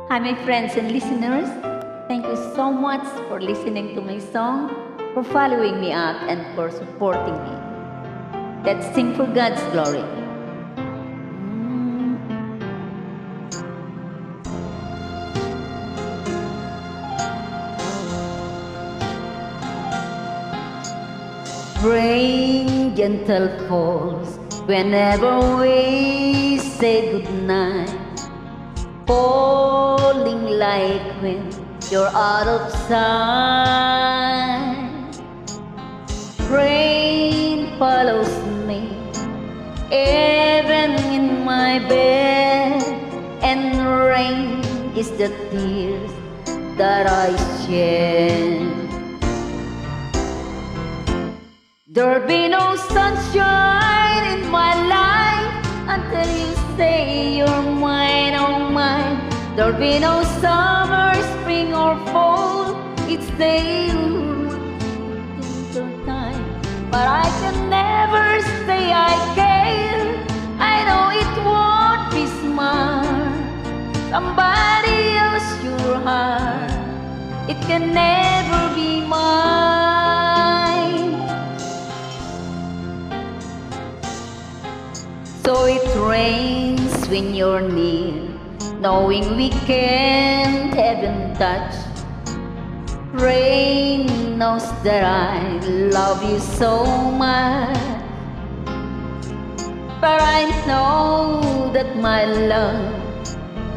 Hi, my friends and listeners. Thank you so much for listening to my song, for following me up, and for supporting me. Let's sing for God's glory. Rain gentle falls whenever we say goodnight, falling like when you're out of sight. Rain follows me even in my bed, and rain is the tears that I shed. There'll be no sunshine in my life until you say you're mine, oh mine. There'll be no summer, spring or fall. It's the winter time, but I can never say I care. I know it won't be smart. Somebody else your heart, it can never be mine. So it rains when you're near, knowing we can't even touch. Rain knows that I love you so much, but I know that my love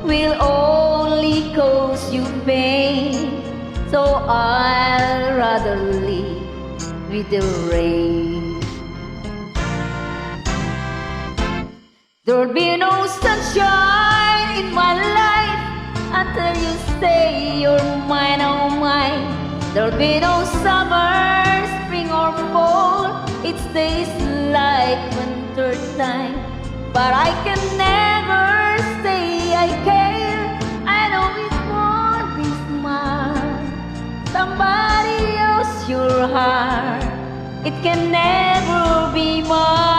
will only cause you pain. So I'll rather live with the rain. There'll be no sunshine in my life until you say you're mine, oh mine. There'll be no summer, spring or fall. It stays like winter time, but I can never say I care. I know it won't be smart. Somebody else your heart, it can never be mine.